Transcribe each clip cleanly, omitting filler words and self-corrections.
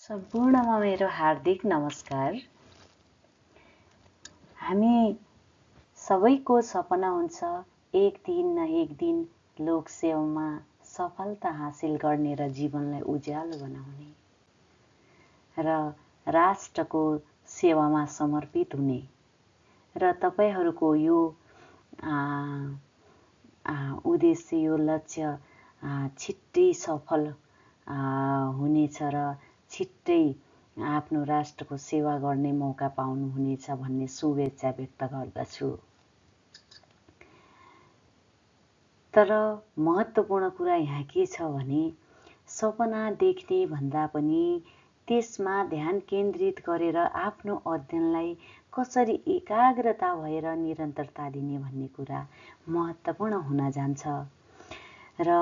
सम्पूर्णमा मेरो हार्दिक नमस्कार। हामी सबैको सपना हुन्छ एक दिन न एक दिन लोक सेवामा सफलता हासिल गर्ने र जीवनलाई उज्यालो बनाउने र राष्ट्रको सेवामा समर्पित हुने र तपाईहरूको यो उद्देश्य यो लक्ष्य छिट्टै सफल हुनेछ र छिट्टै आफ्नो राष्ट्रको सेवा गर्ने मौका पाउनुहुनेछ भन्ने शुभेच्छा व्यक्त गर्दछु। तर महत्त्वपूर्ण कुरा यहाँ के छ भने सपना देख्ने भन्दा पनि त्यसमा ध्यान केन्द्रित गरेर आफ्नो अध्ययनलाई कसरी एकाग्रता भएर निरन्तरता दिने भन्ने कुरा महत्त्वपूर्ण हुन जान्छ। र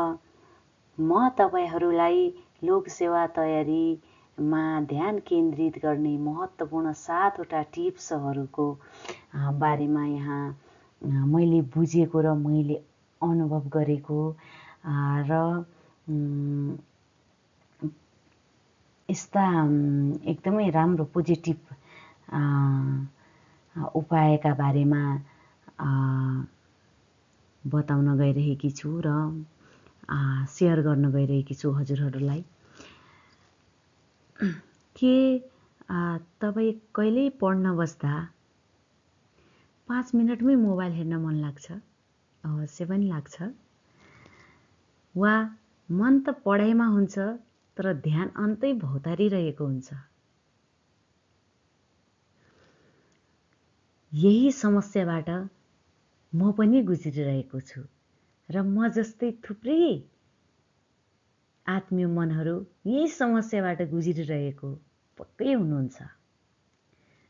म तपाईहरूलाई लोकसेवा तयारीमा ध्यान केन्द्रित गर्ने महत्त्वपूर्ण 7वटा टिप्सहरूको बारेमा यहाँ मैले बुझेको र मैले अनुभव गरेको र यस्ता एकदमै राम्रो पोजिटिभ उपायका बारेमा बताउन गइरहेकी छु र सेयर गर्न गइरहेकी छु हजुरहरूलाई। के तपाईँ कहिल्यै पढ्न बस्दा 5 मिनटमै मोबाइल हेर्न मन लाग्छ? अवश्य पनि लाग्छ। वा मन त पढाइमा हुन्छ तर ध्यान अन्तै भौतारिरहेको हुन्छ। यही समस्याबाट म पनि गुज्रिरहेको छु र म जस्तै थुप्रै आत्मीय मनहरू यही समस्याबाट गुज्रिरहेको पक्कै हुनुहुन्छ।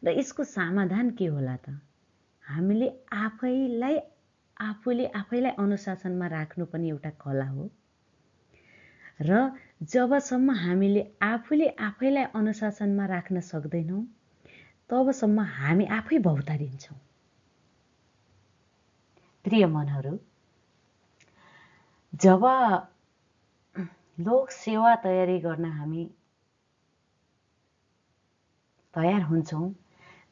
र यसको समाधान के होला त? हामीले आफूले आफैलाई अनुशासनमा राख्नु पनि एउटा कला हो र जबसम्म हामीले आफूले आफैलाई अनुशासनमा राख्न सक्दैनौँ तबसम्म हामी आफै भौतारिन्छौँ। प्रिय मनहरू, जब लोक सेवा तयारी गर्न हामी तयार हुन्छौँ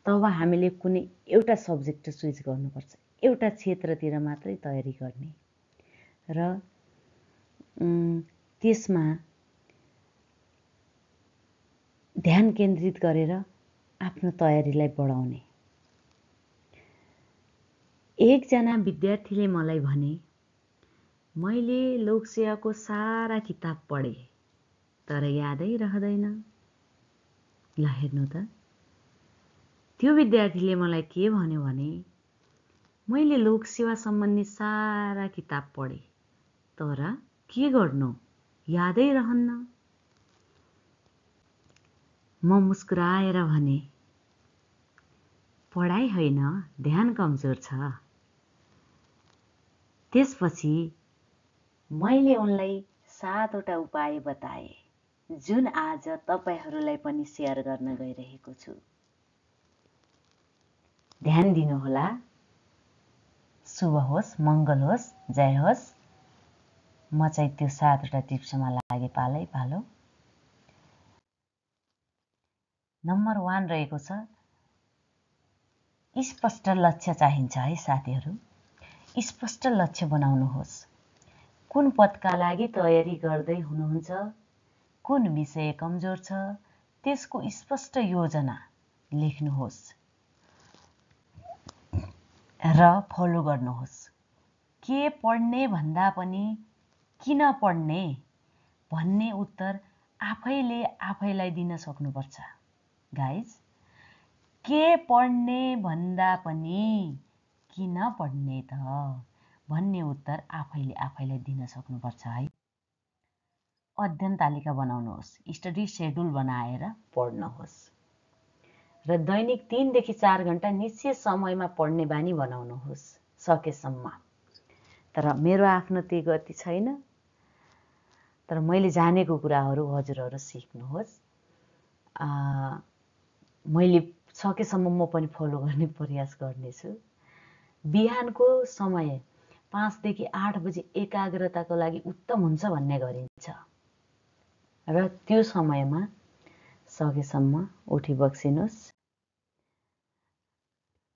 तब हामीले कुनै एउटा सब्जेक्ट चुज गर्नुपर्छ, एउटा क्षेत्रतिर मात्रै तयारी गर्ने र त्यसमा ध्यान केन्द्रित गरेर आफ्नो तयारीलाई बढाउने। एकजना विद्यार्थीले मलाई भने, मैले लोकसेवाको सारा किताब पढेँ तर यादै रहँदैन। ल हेर्नु त, त्यो विद्यार्थीले मलाई के भन्यो भने, मैले लोकसेवा सम्बन्धी सारा किताब पढेँ तर के गर्नु यादै रहन्न। म मुस्कुराएर भने, पढाइ होइन, ध्यान कमजोर छ। त्यसपछि मैले उनलाई 7वटा उपाय बताए जुन आज तपाईहरूलाई पनि सेयर गर्न गइरहेको छु। ध्यान दिनुहोला। शुभ होस्, मङ्गल होस्, जय होस्। म चाहिँ त्यो 7वटा टिप्समा लागे पालो। नम्बर 1 रहेको छ, स्पष्ट लक्ष्य चाहिन्छ है साथीहरू। स्पष्ट लक्ष्य बनाउनुहोस्। कुन पदका लागि तयारी गर्दै हुनुहुन्छ, कुन विषय कमजोर छ, त्यसको स्पष्ट योजना लेख्नुहोस् र फलो गर्नुहोस्। के पढ्ने भन्दा पनि किन पढ्ने भन्ने उत्तर आफैले आफैलाई दिन सक्नुपर्छ। गाइज, के पढ्ने भन्दा पनि किन पढ्ने त भन्ने उत्तर आफैले आफैलाई दिन सक्नुपर्छ है। अध्ययन तालिका बनाउनुहोस्, स्टडी शेड्युल बनाएर पढ्नुहोस् र दैनिक 3 देखि 4 घण्टा निश्चित समयमा पढ्ने बानी बनाउनुहोस् सकेसम्म। तर मेरो आफ्नो त्यो गति छैन, तर मैले जानेको कुराहरू हजुरहरू सिक्नुहोस्। मैले सकेसम्म म पनि फलो गर्ने प्रयास गर्नेछु। बिहानको समय 5 देखि 8 बजे एकाग्रताको लागि उत्तम हुन्छ भन्ने गरिन्छ र त्यो समयमा सकेसम्म उठी बक्सिनुहोस्।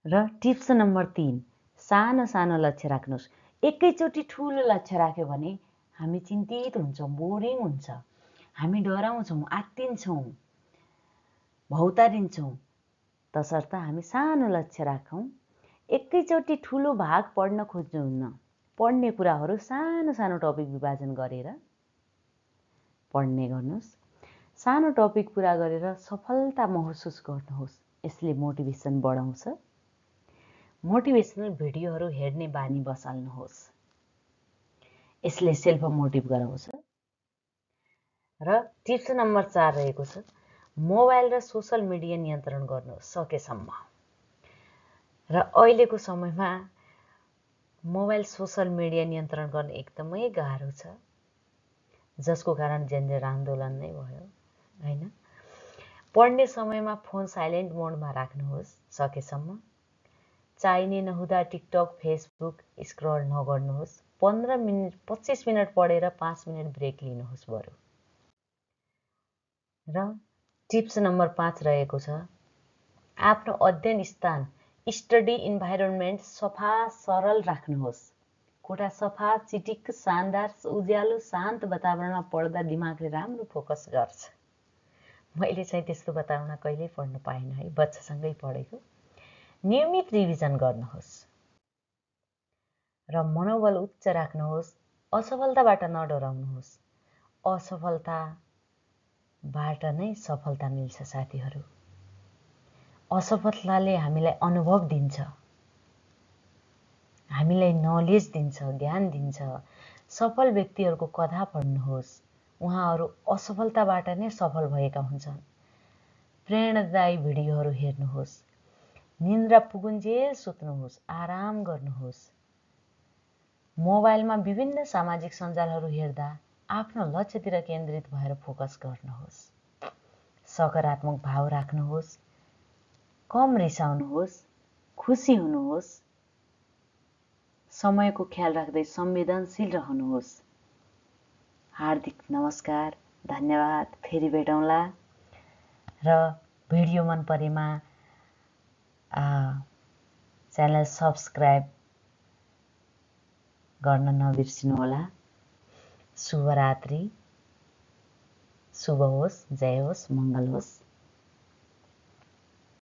र टिप्स नम्बर 3, सानो सानो लक्ष्य राख्नुहोस्। एकैचोटि ठुलो लक्ष्य राख्यो भने हामी चिन्तित हुन्छौँ, बोरिङ हुन्छ, हामी डराउँछौँ, आत्तिन्छौँ, भौतारिन्छौँ। तसर्थ हामी सानो लक्ष्य राखौँ। एकैचोटि ठुलो भाग पढ्न खोज्नुहुन्न। पढ्ने कुराहरू सानो सानो टपिक विभाजन गरेर पढ्ने गर्नुहोस्। सानो टपिक पुरा गरेर सफलता महसुस गर्नुहोस्। यसले मोटिभेसन बढाउँछ। मोटिभेसनल भिडियोहरू हेर्ने बानी बसाल्नुहोस्। यसले सेल्फ मोटिभ गराउँछ। र टिप्स नम्बर 4 रहेको छ, मोबाइल र सोसल मिडिया नियन्त्रण गर्नुहोस् सकेसम्म। र अहिलेको समयमा मोबाइल सोसल मिडिया नियन्त्रण गर्न एकदमै गाह्रो छ, जसको कारण जेनजेड आन्दोलन नै भयो हैन। पढ्ने समयमा फोन साइलेन्ट मोडमा राख्नुहोस् सकेसम्म। चाहिने नहुँदा टिकटक, फेसबुक स्क्रल नगर्नुहोस्। 15 मिनट 25 मिनट पढेर 5 मिनट ब्रेक लिनुहोस् बरु। र टिप्स नम्बर 5 रहेको छ, आफ्नो अध्ययन स्थान स्टडी इन्भाइरोन्मेन्ट सफा सरल राख्नुहोस्। कोठा सफा, चिटिक्क, शानदार, उज्यालो, शान्त वातावरणमा पढ्दा दिमागले राम्रो फोकस गर्छ। मैले चाहिँ त्यस्तो वातावरण कहिल्यै पढ्न पाएन है, बच्चासँगै पढेको। नियमित रिभिजन गर्नुहोस् र मनोबल उच्च राख्नुहोस्। असफलताबाट नडराउनुहोस्। असफलताबाट नै सफलता मिल्छ साथीहरू। असफलताले हामीलाई अनुभव दिन्छ, हामीलाई नलेज दिन्छ, ज्ञान दिन्छ। सफल व्यक्तिहरूको कथा पढ्नुहोस्। उहाँहरू असफलताबाट नै सफल भएका हुन्छन्। प्रेरणादायी भिडियोहरू हेर्नुहोस्। निन्द्रा पुगुन्जेल सुत्नुहोस्, आराम गर्नुहोस्। मोबाइलमा विभिन्न सामाजिक सञ्जालहरू हेर्दा आफ्नो लक्ष्यतिर केन्द्रित भएर फोकस गर्नुहोस्। सकारात्मक भाव राख्नुहोस्। कम रिसाउनुहोस्, खुसी हुनुहोस्। समयको ख्याल राख्दै संवेदनशील रहनुहोस्। हार्दिक नमस्कार, धन्यवाद। फेरि भेटौँला। र भिडियो मन परेमा च्यानल सब्स्क्राइब गर्न नबिर्सिनुहोला। शुभरात्रि। शुभ होस्, जय होस्, मङ्गल होस्।